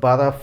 12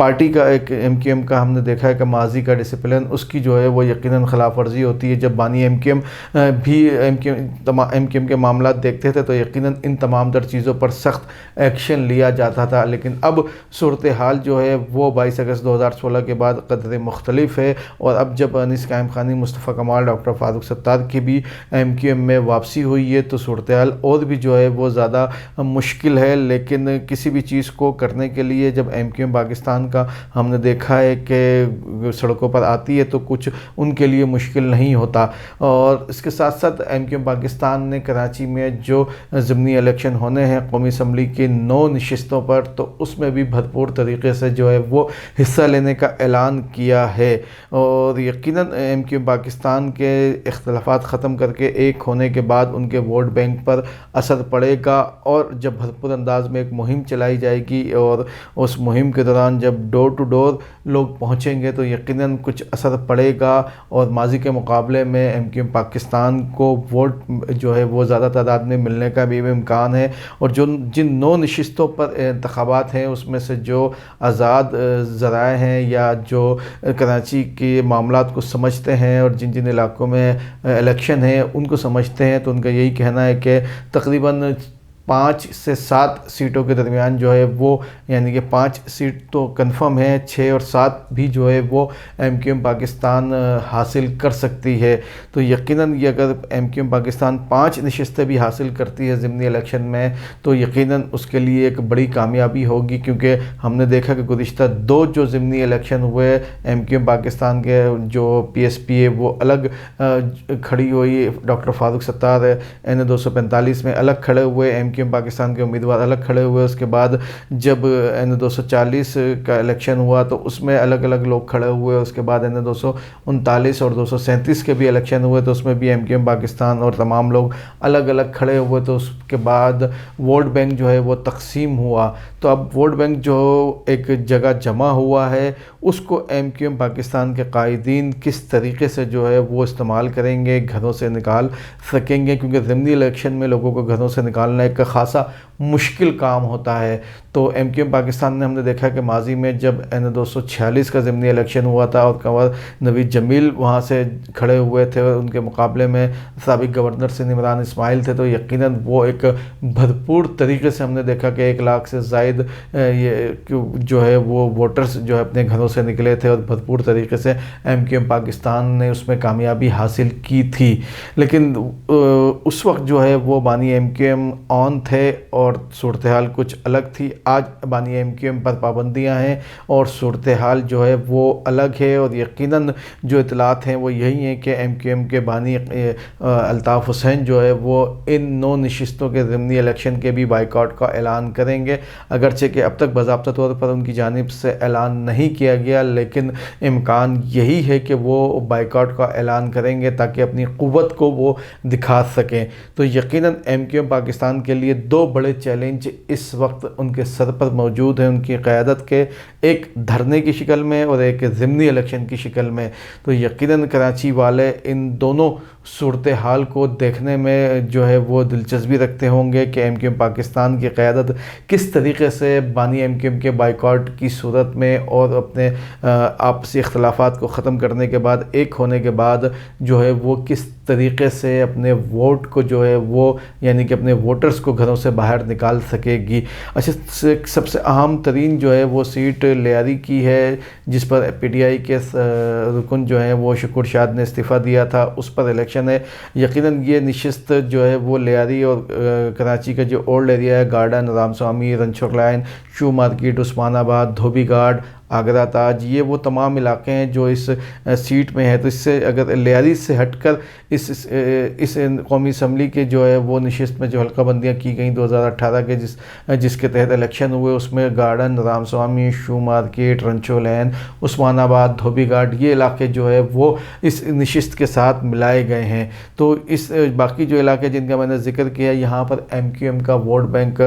party کا ایک M Q M کا ہم نے دیکھا ہے کہ ماضی کا ڈسپلن اس کی جو ہے وہ یقیناً خلاف ورزی ہوتی ہے. جب بانی ایم کیو ایم بھی ایم کیو ایم کے معاملات دیکھتے تھے تو یقیناً ان تمام در چیزوں پر سخت ایکشن لیا جاتا تھا. لیکن اب صورتحال جو ہے وہ 22 اگست 2016 کے بعد قدر مختلف ہے, اور اب جب انیس قائم خانی, مصطفیٰ کمال, ڈاکٹر فاروق ستار کی بھی ایم کیو ایم میں واپسی ہوئی ہے تو صورتحال اور بھی جو ہے وہ زیادہ مشکل ہے. لیکن کسی بھی چیز کو کرنے کے لیے جب ایم کیو ایم پاکستان کا ہم نے دیکھا ہے کہ سڑکوں پر آتی ہے تو کچھ ان کے لیے مشکل نہیں ہوتا. اور اس کے ساتھ ساتھ ایم کیو ایم پاکستان نے کراچی میں جو ضمنی الیکشن ہونے ہیں قومی اسمبلی کی 9 نشستوں پر, تو اس میں بھی بھرپور طریقے سے جو ہے وہ حصہ لینے کا اعلان کیا ہے. اور یقیناً ایم کیو ایم پاکستان کے اختلافات ختم کر کے ایک ہونے کے بعد ان کے ووٹ بینک پر اثر پڑے گا, اور جب بھرپور انداز میں ایک مہم چلائی جائے گی اور اس مہم کے دوران جب ڈور ٹو ڈور لوگ پہنچیں گے تو یقیناً کچھ اثر پڑے گا. اور ماضی کے مقابلے میں ایم کیو ایم پاکستان کو ووٹ جو ہے وہ زیادہ تعداد میں ملنے کا بھی امکان ہے. اور جن 9 نشستوں پر انتخابات ہیں اس میں سے جو آزاد ذرائع ہیں یا جو کراچی کے معاملات کو سمجھتے ہیں اور جن علاقوں میں الیکشن ہے ان کو سمجھتے ہیں, تو ان کا یہی کہنا ہے کہ تقریباً 5 سے 7 سیٹوں کے درمیان جو ہے وہ, یعنی کہ 5 سیٹ تو کنفرم ہے, 6 اور 7 بھی جو ہے وہ ایم کیو ایم پاکستان حاصل کر سکتی ہے. تو یقیناً یہ اگر ایم کیو ایم پاکستان 5 نشستیں بھی حاصل کرتی ہے ضمنی الیکشن میں تو یقیناً اس کے لیے ایک بڑی کامیابی ہوگی, کیونکہ ہم نے دیکھا کہ گزشتہ 2 جو ضمنی الیکشن ہوئے ایم کیو ایم پاکستان کے جو پی ایس پی ہے وہ الگ کھڑی ہوئی, ڈاکٹر فاروق ستار این 245 میں الگ کھڑے ہوئے, ایم کیو ایم پاکستان کے امیدوار الگ کھڑے ہوئے. اس کے بعد جب این 240 کا الیکشن ہوا تو اس میں الگ الگ لوگ کھڑے ہوئے. اس کے بعد این 239 اور 237 کے بھی الیکشن ہوئے تو اس میں بھی ایم کیو ایم پاکستان اور تمام لوگ الگ الگ کھڑے ہوئے. تو اس کے بعد ووٹ بینک جو ہے وہ تقسیم ہوا, تو اب ووٹ بینک جو ایک جگہ جمع ہوا ہے اس کو ایم کیو ایم پاکستان کے قائدین کس طریقے سے جو ہے وہ استعمال کریں گے, گھروں سے نکال سکیں گے, کیونکہ ضمنی الیکشن میں لوگوں کو گھروں سے نکالنا ایک خاصا مشکل کام ہوتا ہے. تو ایم کیو ایم پاکستان نے ہم نے دیکھا کہ ماضی میں جب این 246 کا ضمنی الیکشن ہوا تھا اور کنور نوید جمیل وہاں سے کھڑے ہوئے تھے, ان کے مقابلے میں سابق گورنر سندھ عمران اسماعیل تھے, تو یقیناً وہ ایک بھرپور طریقے سے ہم نے دیکھا کہ 1 لاکھ سے زائد یہ جو ہے وہ ووٹرز جو ہے اپنے گھروں سے نکلے تھے اور بھرپور طریقے سے ایم کیو ایم پاکستان نے اس میں کامیابی حاصل کی تھی. لیکن اس وقت جو ہے وہ بانی ایم کیو ایم آن تھے اور صورتحال کچھ الگ تھی. آج بانی ایم کیو ایم پر پابندیاں ہیں اور صورتحال جو ہے وہ الگ ہے, اور یقیناً جو اطلاعات ہیں وہ یہی ہیں کہ ایم کیو ایم کے بانی الطاف حسین جو ہے وہ ان 9 نشستوں کے ضمنی الیکشن کے بھی بائیکاٹ کا اعلان کریں گے, اگرچہ کہ اب تک باضابطہ طور پر ان کی جانب سے اعلان نہیں کیا گیا, لیکن امکان یہی ہے کہ وہ بائیکاٹ کا اعلان کریں گے تاکہ اپنی قوت کو وہ دکھا سکیں. تو یقیناً ایم کیو ایم پاکستان کے لیے 2 بڑے چیلنج اس وقت ان کے سر پر موجود ہیں ان کی قیادت کے, ایک دھرنے کی شکل میں اور ایک ضمنی الیکشن کی شکل میں. تو یقیناً کراچی والے ان دونوں صورتحال کو دیکھنے میں جو ہے وہ دلچسپی رکھتے ہوں گے کہ ایم کیو ایم پاکستان کی قیادت کس طریقے سے بانی ایم کیو ایم کے بائیکاٹ کی صورت میں اور اپنے آپسی اختلافات کو ختم کرنے کے بعد ایک ہونے کے بعد جو ہے وہ کس طریقے سے اپنے ووٹ کو جو ہے وہ, یعنی کہ اپنے ووٹرز کو گھروں سے باہر نکال سکے گی. اچھا, سب سے اہم ترین جو ہے وہ سیٹ لیاری کی ہے جس پر پی ٹی آئی کے رکن جو ہے وہ شکور شاد نے استعفیٰ دیا تھا, اس پر الیکشن ہے. یقیناً یہ نشست جو ہے وہ لیاری اور کراچی کا جو اولڈ ایریا ہے, گارڈن, رام سوامی, رنچور لائن, شو مارکیٹ, عثمان آباد, دھوبی گارڈ, آگرہ تاج, یہ وہ تمام علاقے ہیں جو اس سیٹ میں ہے. تو اس سے اگر لیاری سے ہٹ کر اس قومی اسمبلی کے جو ہے وہ نشست میں جو حلقہ بندیاں کی گئیں 2018 کے جس کے تحت الیکشن ہوئے, اس میں گارڈن, رام سوامی, شو مارکیٹ, رنچو لین, عثمان آباد, دھوبی گارڈ, یہ علاقے جو ہے وہ اس نشست کے ساتھ ملائے گئے ہیں. تو اس باقی جو علاقے جن کا میں نے ذکر کیا, یہاں پر ایم کیو ایم کا ووٹ بینک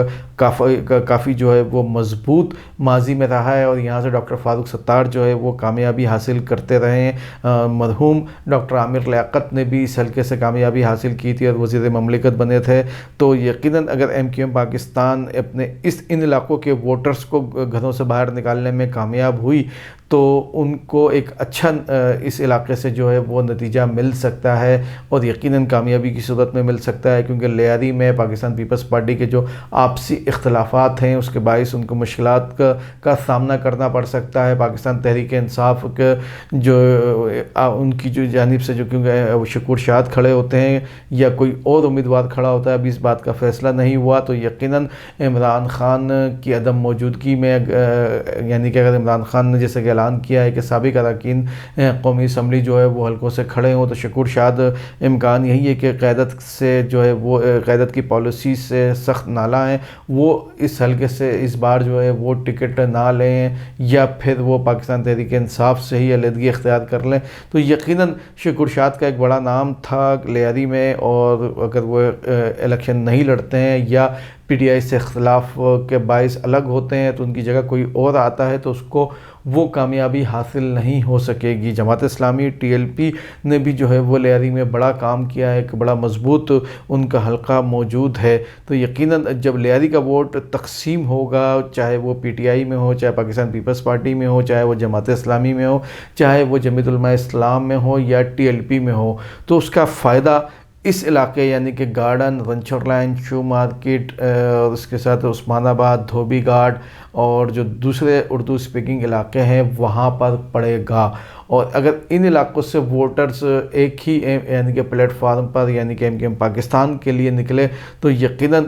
کافی جو ہے وہ مضبوط ماضی میں رہا ہے, اور یہاں سے ڈاکٹر ڈاکٹر فاروق ستار جو ہے وہ کامیابی حاصل کرتے رہے ہیں۔ مرحوم ڈاکٹر عامر لیاقت نے بھی اس حلقے سے کامیابی حاصل کی تھی اور وزیر مملکت بنے تھے، تو یقیناً اگر ایم کیو ایم پاکستان اپنے ان علاقوں کے ووٹرز کو گھروں سے باہر نکالنے میں کامیاب ہوئی تو ان کو ایک اچھا اس علاقے سے جو ہے وہ نتیجہ مل سکتا ہے، اور یقیناً کامیابی کی صورت میں مل سکتا ہے، کیونکہ لیاری میں پاکستان پیپلز پارٹی کے جو آپسی اختلافات ہیں اس کے باعث ان کو مشکلات کا سامنا کرنا پڑ سکتا ہے۔ پاکستان تحریک انصاف کے جو ان کی جو جانب سے جو کیونکہ شکور شاہد کھڑے ہوتے ہیں یا کوئی اور امیدوار کھڑا ہوتا ہے، ابھی اس بات کا فیصلہ نہیں ہوا، تو یقیناً عمران خان کی عدم موجودگی میں یعنی کہ اگر عمران خان نے جیسے کہ اعلان کیا ہے کہ سابق اراکین قومی اسمبلی جو ہے وہ حلقوں سے کھڑے ہوں، تو شکور شاہد امکان یہی ہے کہ قیادت سے جو ہے وہ قیادت کی پالیسی سے سخت نالاں ہیں، وہ اس حلقے سے اس بار جو ہے وہ ٹکٹ نہ لیں یا پھر وہ پاکستان تحریک انصاف سے ہی علیحدگی اختیار کر لیں۔ تو یقیناً شکور شاہد کا ایک بڑا نام تھا لیاری میں، اور اگر وہ الیکشن نہیں لڑتے ہیں یا پی ٹی آئی سے اختلاف کے باعث الگ ہوتے ہیں تو ان کی جگہ کوئی اور آتا ہے تو اس کو وہ کامیابی حاصل نہیں ہو سکے گی۔ Jamaat Islami T L P نے بھی جو ہے وہ لیاری میں بڑا کام کیا ہے، ایک بڑا مضبوط ان کا حلقہ موجود ہے، تو یقیناً جب لیاری کا ووٹ تقسیم ہوگا، چاہے وہ پی ٹی آئی میں ہو، چاہے پاکستان پیپلز پارٹی میں ہو، چاہے وہ جماعت اسلامی میں ہو، چاہے وہ جمعیت علماء اسلام میں ہو یا ٹی ایل پی میں ہو، تو اس کا فائدہ اس علاقے یعنی کہ گارڈن، رنچور لائن، شو مارکیٹ اور اس کے ساتھ عثمان آباد، دھوبی گھاٹ اور جو دوسرے اردو اسپیکنگ علاقے ہیں وہاں پر پڑے گا۔ اور اگر ان علاقوں سے ووٹرز ایک ہی یعنی کہ پلیٹ فارم پر یعنی کہ ایم کیو ایم پاکستان کے لیے نکلے تو یقیناً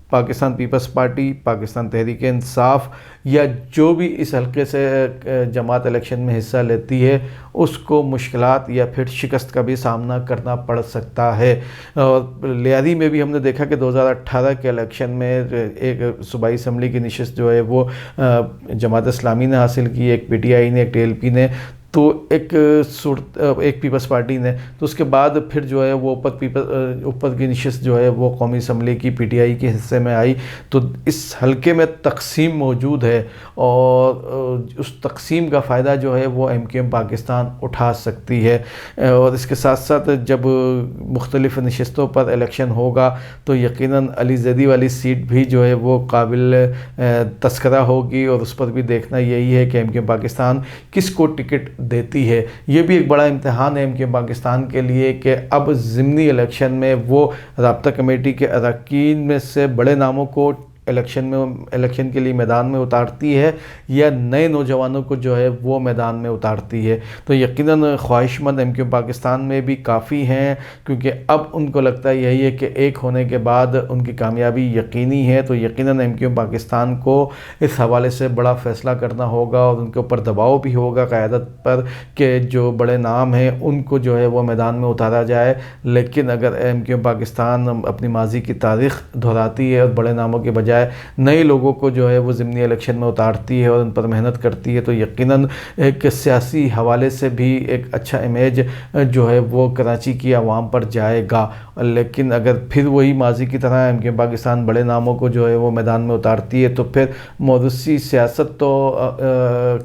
پاکستان پیپلز پارٹی، پاکستان تحریک انصاف یا جو بھی اس حلقے سے جماعت الیکشن میں حصہ لیتی ہے اس کو مشکلات یا پھر شکست کا بھی سامنا کرنا پڑ سکتا ہے۔ اور لیاری میں بھی ہم نے دیکھا کہ 2018 کے الیکشن میں ایک صوبائی اسمبلی کی نشست جو ہے وہ جماعت اسلامی نے حاصل کی، ایک پی ٹی آئی نے، ایک ٹی ایل پی نے، تو ایک پیپلز پارٹی نے، تو اس کے بعد پھر جو ہے وہ اوپر کی نشست جو ہے وہ قومی اسمبلی کی پی ٹی آئی کے حصے میں آئی، تو اس حلقے میں تقسیم موجود ہے اور اس تقسیم کا فائدہ جو ہے وہ ایم کیو ایم پاکستان اٹھا سکتی ہے۔ اور اس کے ساتھ ساتھ جب مختلف نشستوں پر الیکشن ہوگا تو یقیناً علی زیدی والی سیٹ بھی جو ہے وہ قابل تذکرہ ہوگی، اور اس پر بھی دیکھنا یہی ہے کہ ایم کیو ایم پاکستان کس کو ٹکٹ دیتی ہے۔ یہ بھی ایک بڑا امتحان ہے ایم کیو ایم پاکستان کے لیے کہ اب ضمنی الیکشن میں وہ رابطہ کمیٹی کے اراکین میں سے بڑے ناموں کو الیکشن کے لیے میدان میں اتارتی ہے یا نئے نوجوانوں کو جو ہے وہ میدان میں اتارتی ہے۔ تو یقیناً خواہش مند ایم کیو ایم پاکستان میں بھی کافی ہیں، کیونکہ اب ان کو لگتا ہے یہی ہے کہ ایک ہونے کے بعد ان کی کامیابی یقینی ہے، تو یقیناً ایم کیو ایم پاکستان کو اس حوالے سے بڑا فیصلہ کرنا ہوگا اور ان کے اوپر دباؤ بھی ہوگا قیادت پر کہ جو بڑے نام ہیں ان کو جو ہے وہ میدان میں اتارا جائے۔ لیکن اگر ایم کیو ایم پاکستان اپنی ماضی کی تاریخ دہراتی ہے اور بڑے ناموں کے بجائے نئے لوگوں کو جو ہے وہ ضمنی الیکشن میں اتارتی ہے اور ان پر محنت کرتی ہے تو یقیناً ایک سیاسی حوالے سے بھی ایک اچھا امیج جو ہے وہ کراچی کی عوام پر جائے گا۔ لیکن اگر پھر وہی ماضی کی طرح ایم کیو ایم پاکستان بڑے ناموں کو جو ہے وہ میدان میں اتارتی ہے تو پھر موروثی سیاست تو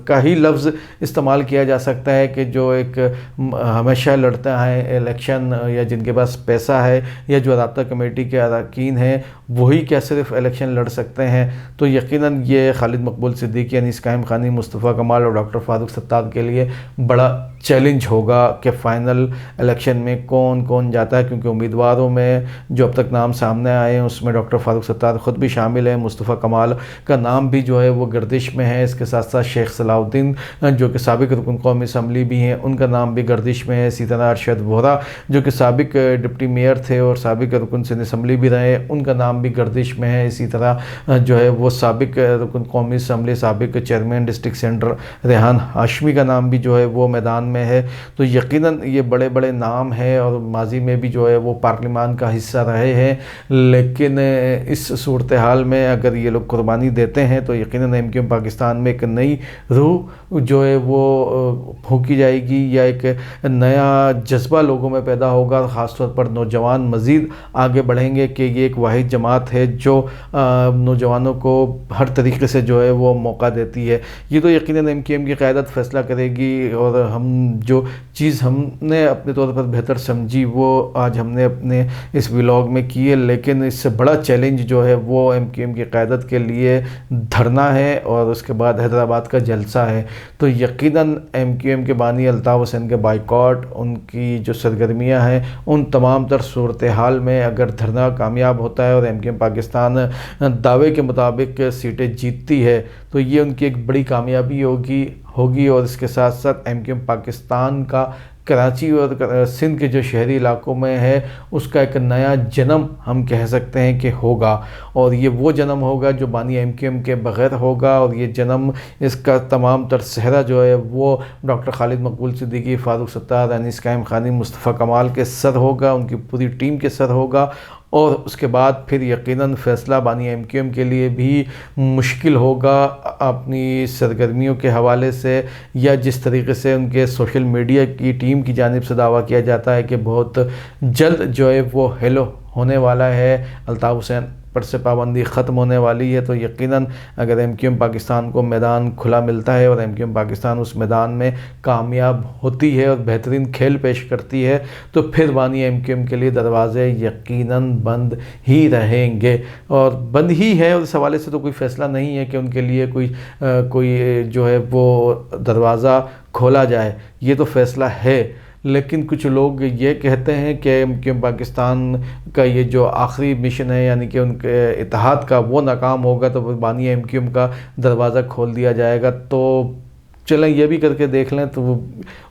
کا ہی لفظ استعمال کیا جا سکتا ہے کہ جو ایک ہمیشہ لڑتا ہے الیکشن یا جن کے پاس پیسہ ہے یا جو رابطہ کمیٹی کے اراکین ہیں وہی کیا صرف الیکشن لڑ سکتے ہیں۔ تو یقیناً یہ خالد مقبول صدیقی، انیس قائم خانی، مصطفیٰ کمال اور ڈاکٹر فاروق ستار کے لیے بڑا چیلنج ہوگا کہ فائنل الیکشن میں کون کون جاتا ہے، کیونکہ امیدواروں میں جو اب تک نام سامنے آئے ہیں اس میں ڈاکٹر فاروق ستار خود بھی شامل ہیں، مصطفیٰ کمال کا نام بھی جو ہے وہ گردش میں ہے، اس کے ساتھ ساتھ شیخ صلاح الدین جو کہ سابق رکن قومی اسمبلی بھی ہیں ان کا نام بھی گردش میں ہے، اسی طرح ارشد وہرا جو کہ سابق ڈپٹی میئر تھے اور سابق رکن سندھ اسمبلی بھی رہے، ان کا نام بھی گردش میں ہے، اسی طرح جو ہے وہ سابق رکن قومی اسمبلی، سابق chairman district centre Rehan Hashmi کا نام بھی جو ہے وہ میدان میں ہے تو یقیناً یہ بڑے بڑے نام ہیں اور ماضی میں بھی جو ہے وہ پارلیمان کا حصہ رہے ہیں، لیکن اس صورتحال میں اگر یہ لوگ قربانی دیتے ہیں تو یقیناً ایم کیو ایم پاکستان میں ایک نئی روح جو ہے وہ پھونکی جائے گی، یا ایک نیا جذبہ لوگوں میں پیدا ہوگا، خاص طور پر نوجوان مزید آگے بڑھیں گے کہ یہ ایک واحد جماعت ہے جو نوجوانوں کو ہر طریقے سے جو ہے وہ موقع دیتی ہے۔ یہ تو یقیناً ایم کیو ایم کی قیادت فیصلہ کرے گی، اور ہم جو چیز ہم نے اپنے طور پر بہتر سمجھی وہ آج ہم نے اپنے اس ولاگ میں کی ہے، لیکن اس سے بڑا چیلنج جو ہے وہ ایم کیو ایم کی قیادت کے لیے دھرنا ہے اور اس کے بعد حیدرآباد کا جلسہ ہے۔ تو یقیناً ایم کیو ایم کے بانی الطاف حسین کے بائیکاٹ، ان کی جو سرگرمیاں ہیں، ان تمام تر صورتحال میں اگر دھرنا کامیاب ہوتا ہے اور ایم کیو ایم پاکستان دعوے کے مطابق سیٹیں جیتتی ہے تو یہ ان کی ایک بڑی کامیابی ہوگی اور اس کے ساتھ ساتھ ایم کیو ایم پاکستان کا کراچی اور سندھ کے جو شہری علاقوں میں ہے اس کا ایک نیا جنم ہم کہہ سکتے ہیں کہ ہوگا، اور یہ وہ جنم ہوگا جو بانی ایم کیو ایم کے بغیر ہوگا، اور یہ جنم اس کا تمام تر صحرا جو ہے وہ ڈاکٹر خالد مقبول صدیقی، فاروق ستار، انیس قائم خانی، مصطفیٰ کمال کے سر ہوگا، ان کی پوری ٹیم کے سر ہوگا، اور اس کے بعد پھر یقیناً فیصلہ بانی ایم کیو ایم کے لیے بھی مشکل ہوگا اپنی سرگرمیوں کے حوالے سے، یا جس طریقے سے ان کے سوشل میڈیا کی ٹیم کی جانب سے دعویٰ کیا جاتا ہے کہ بہت جلد جو ہے وہ ہیلو ہونے والا ہے، الطاف حسین پر سے پابندی ختم ہونے والی ہے۔ تو یقیناً اگر ایم کیو ایم پاکستان کو میدان کھلا ملتا ہے اور ایم کیو ایم پاکستان اس میدان میں کامیاب ہوتی ہے اور بہترین کھیل پیش کرتی ہے تو پھر بانی ایم کیو ایم کے لیے دروازے یقیناً بند ہی رہیں گے، اور بند ہی ہے، اور اس حوالے سے تو کوئی فیصلہ نہیں ہے کہ ان کے لیے کوئی جو ہے وہ دروازہ کھولا جائے، یہ تو فیصلہ ہے۔ لیکن کچھ لوگ یہ کہتے ہیں کہ ایم کیو ایم پاکستان کا یہ جو آخری مشن ہے، یعنی کہ ان کے اتحاد کا، وہ ناکام ہوگا تو بانی ایم کیو ایم کا دروازہ کھول دیا جائے گا۔ تو چلیں یہ بھی کر کے دیکھ لیں، تو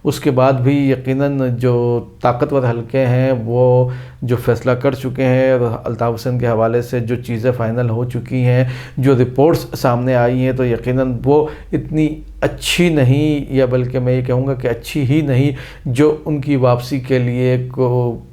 اس کے بعد بھی یقیناً جو طاقتور حلقے ہیں وہ جو فیصلہ کر چکے ہیں، اور الطاف حسین کے حوالے سے جو چیزیں فائنل ہو چکی ہیں، جو رپورٹس سامنے آئی ہیں، تو یقیناً وہ اتنی اچھی نہیں، یا بلکہ میں یہ کہوں گا کہ اچھی ہی نہیں، جو ان کی واپسی کے لیے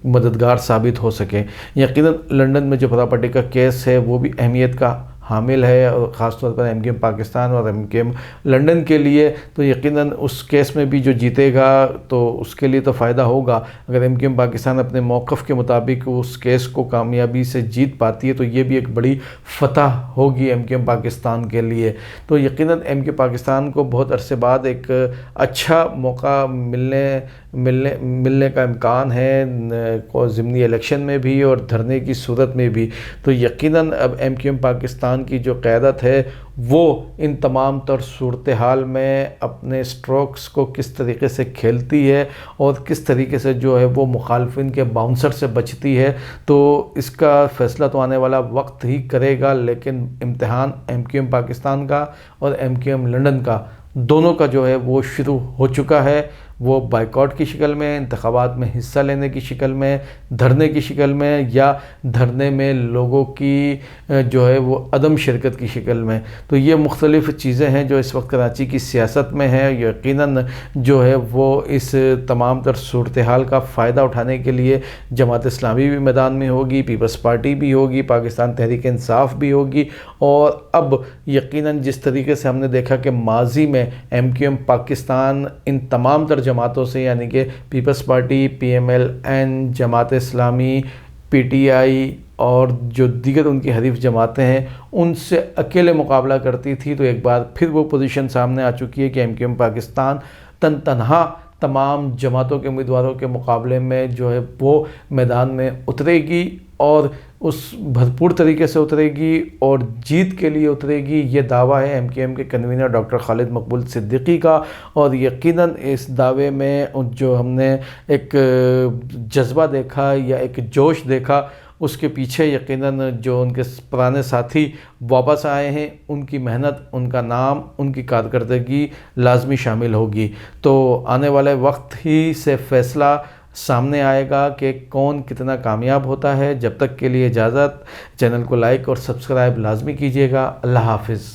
مددگار ثابت ہو سکے۔ یقیناً لنڈن میں جو پراپرٹی کا کیس ہے وہ بھی اہمیت کا حامل ہے، اور خاص طور پر ایم کیو ایم پاکستان اور ایم کیو ایم لنڈن کے لیے، تو یقیناً اس کیس میں بھی جو جیتے گا تو اس کے لیے تو فائدہ ہوگا۔ اگر ایم کیو ایم پاکستان اپنے موقف کے مطابق اس کیس کو کامیابی سے جیت پاتی ہے تو یہ بھی ایک بڑی فتح ہوگی ایم کیو ایم پاکستان کے لیے۔ تو یقیناً ایم کیو پاکستان کو بہت عرصے بعد ایک اچھا موقع ملنے کا امکان ہے، ضمنی الیکشن میں بھی اور دھرنے کی صورت میں بھی۔ تو یقیناً اب ایم کیو ایم پاکستان کی جو قیادت ہے وہ ان تمام تر صورتحال میں اپنے سٹروکس کو کس طریقے سے کھیلتی ہے اور کس طریقے سے جو ہے وہ مخالفین کے باؤنسر سے بچتی ہے، تو اس کا فیصلہ تو آنے والا وقت ہی کرے گا۔ لیکن امتحان ایم کیو ایم پاکستان کا اور ایم کیو ایم لنڈن کا دونوں کا جو ہے وہ شروع ہو چکا ہے، وہ بائیکاٹ کی شکل میں، انتخابات میں حصہ لینے کی شکل میں، دھرنے کی شکل میں، یا دھرنے میں لوگوں کی جو ہے وہ عدم شرکت کی شکل میں۔ تو یہ مختلف چیزیں ہیں جو اس وقت کراچی کی سیاست میں ہیں۔ یقیناً جو ہے وہ اس تمام تر صورتحال کا فائدہ اٹھانے کے لیے جماعت اسلامی بھی میدان میں ہوگی، پیپلز پارٹی بھی ہوگی، پاکستان تحریک انصاف بھی ہوگی، اور اب یقیناً جس طریقے سے ہم نے دیکھا کہ ماضی میں ایم کیو ایم پاکستان ان تمام تر جماعتوں سے، یعنی کہ peoples party, P M L N, Jamaat Islami, P T I اور جو دیگر ان کی حریف جماعتیں ہیں، ان سے اکیلے مقابلہ کرتی تھی، تو ایک بار پھر وہ پوزیشن سامنے آ چکی ہے کہ ایم کیو ایم پاکستان تنہا تمام جماعتوں کے امیدواروں کے مقابلے میں جو ہے وہ میدان میں اترے گی، اور اس بھرپور طریقے سے اترے گی اور جیت کے لیے اترے گی۔ یہ دعویٰ ہے ایم کیو ایم کے کنوینر ڈاکٹر خالد مقبول صدیقی کا، اور یقیناً اس دعوے میں جو ہم نے ایک جذبہ دیکھا یا ایک جوش دیکھا، اس کے پیچھے یقیناً جو ان کے پرانے ساتھی واپس آئے ہیں، ان کی محنت، ان کا نام، ان کی کارکردگی لازمی شامل ہوگی۔ تو آنے والے وقت ہی سے فیصلہ سامنے آئے گا کہ کون کتنا کامیاب ہوتا ہے۔ جب تک کے لیے اجازت، چینل کو لائک اور سبسکرائب لازمی کیجیے گا۔ اللہ حافظ۔